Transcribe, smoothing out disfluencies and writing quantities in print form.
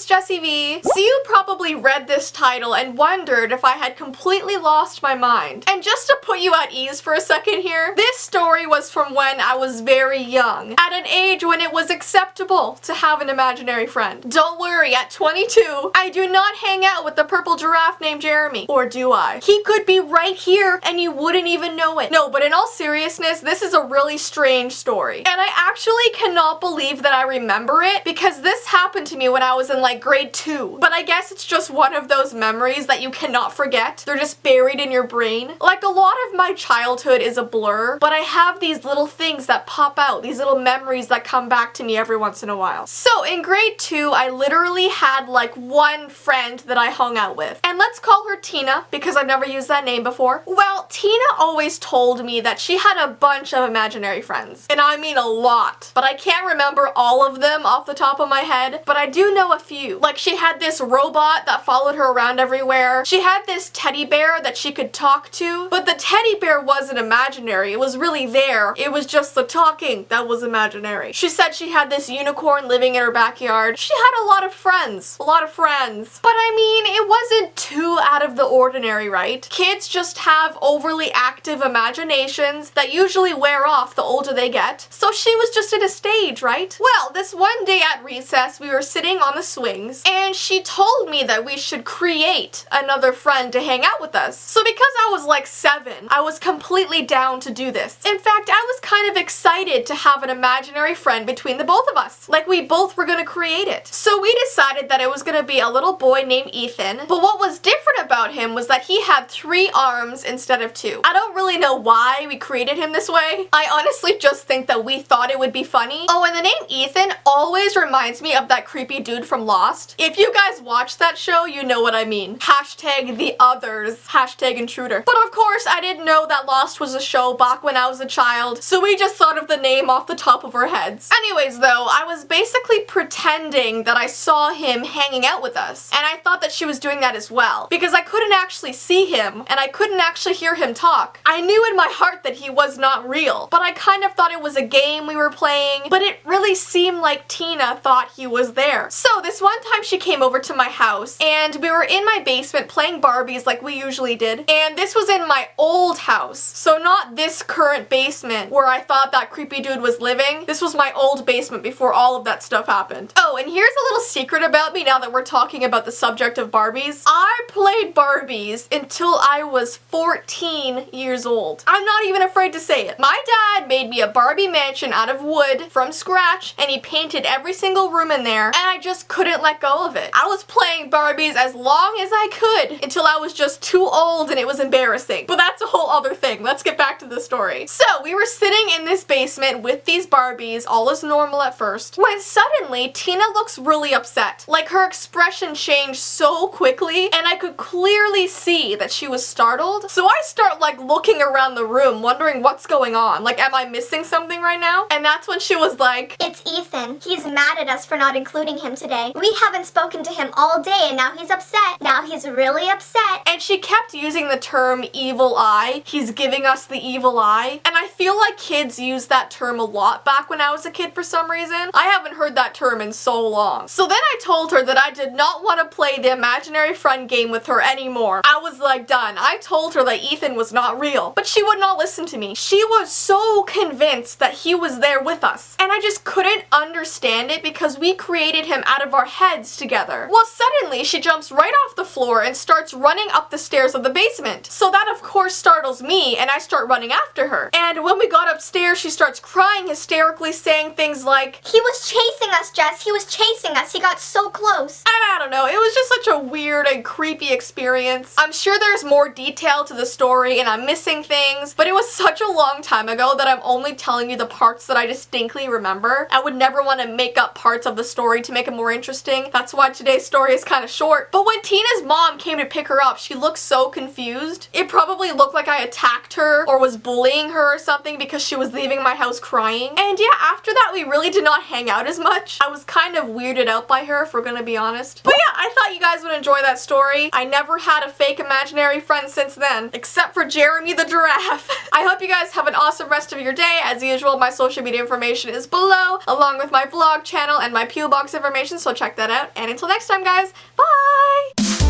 it's Jessie V. So you probably read this title and wondered if I had completely lost my mind. And just to put you at ease for a second here, this story was from when I was very young, at an age when it was acceptable to have an imaginary friend. Don't worry, at 22, I do not hang out with the purple giraffe named Jeremy. Or do I? He could be right here and you wouldn't even know it. No, but in all seriousness, this is a really strange story. And I actually cannot believe that I remember it because this happened to me when I was in like grade 2. But I guess it's just one of those memories that you cannot forget. They're just buried in your brain. Like, a lot of my childhood is a blur, but I have these little things that pop out, these little memories that come back to me every once in a while. So in grade 2, I literally had like one friend that I hung out with. And let's call her Tina because I've never used that name before. Well, Tina always told me that she had a bunch of imaginary friends. And I mean a lot. But I can't remember all of them off the top of my head, but I do know a few. Like, she had this robot that followed her around everywhere. She had this teddy bear that she could talk to, but the teddy bear wasn't imaginary. It was really there. It was just the talking that was imaginary. She said she had this unicorn living in her backyard. She had a lot of friends. A lot of friends. But I mean, it wasn't too out of the ordinary, right? Kids just have overly active imaginations that usually wear off the older they get. So she was just at a stage, right? Well, this one day at recess, we were sitting on the swings, and she told me that we should create another friend to hang out with us. So because I was like 7, I was completely down to do this. In fact, I was kind of excited to have an imaginary friend between the both of us. Like, we both were gonna create it. So we decided that it was gonna be a little boy named Ethan, but what was different about him was that he had 3 arms instead of 2. I don't really know why we created him this way. I honestly just think that we thought it would be funny. Oh, and the name Ethan always reminds me of that creepy dude from Lost. If you guys watch that show, you know what I mean. Hashtag the others. Hashtag intruder. But of course, I didn't know that Lost was a show back when I was a child, so we just thought of the name off the top of our heads. Anyways though, I was basically pretending that I saw him hanging out with us, and I thought that she was doing that as well, because I couldn't actually see him, and I couldn't actually hear him talk. I knew in my heart that he was not real, but I kind of thought it was a game we were playing, but it really seemed like Tina thought he was there. So this one time she came over to my house, and we were in my basement playing Barbies like we usually did, and this was in my old house, so not this current basement where I thought that creepy dude was living. This was my old basement before all of that stuff happened. Oh, and here's a little secret about me now that we're talking about the subject of Barbies. I played Barbies until I was 14 years old. I'm not even afraid to say it. My dad made me a Barbie mansion out of wood from scratch, and he painted every single room in there, and I just couldn't let go of it. I was playing Barbies as long as I could until I was just too old and it was embarrassing. But that's a whole other thing. Let's get back to the story. So we were sitting in this basement with these Barbies, all is normal at first, when suddenly Tina looks really upset. Like, her expression changed so quickly, and I could clearly see that she was startled. So I start like looking around the room, wondering what's going on. Like, am I missing something right now? And that's when she was like, "It's Ethan. He's mad at us for not including him today. We haven't spoken to him all day and now he's upset. Now he's really upset." And she kept using the term evil eye. He's giving us the evil eye. And I feel like kids use that term a lot back when I was a kid for some reason. I haven't heard that term in so long. So then I told her that I did not want to play the imaginary friend game with her anymore. I was like done. I told her that Ethan was not real, but she would not listen to me. She was so convinced that he was there with us, and I just couldn't understand it because we created him out of our heads together. Well, suddenly she jumps right off the floor and starts running up the stairs of the basement. So that of course startles me, and I start running after her. And when we got upstairs, she starts crying hysterically, saying things like, "He was chasing us, Jess. He was chasing us. He got so close." And I don't know, it was just such a weird and creepy experience. I'm sure there's more detail to the story and I'm missing things, but it was such a long time ago that I'm only telling you the parts that I distinctly remember. I would never want to make up parts of the story to make it more interesting. That's why today's story is kind of short. But when Tina's mom came to pick her up, she looked so confused. It probably looked like I attacked her or was bullying her or something because she was leaving my house crying. And yeah, after that we really did not hang out as much. I was kind of weirded out by her, if we're gonna be honest. But yeah, I thought you guys would enjoy that story. I never had a fake imaginary friend since then, except for Jeremy the giraffe. I hope you guys have an awesome rest of your of your day. As usual, my social media information is below, along with my vlog channel and my P.O. Box information, so check that out. And until next time, guys, bye!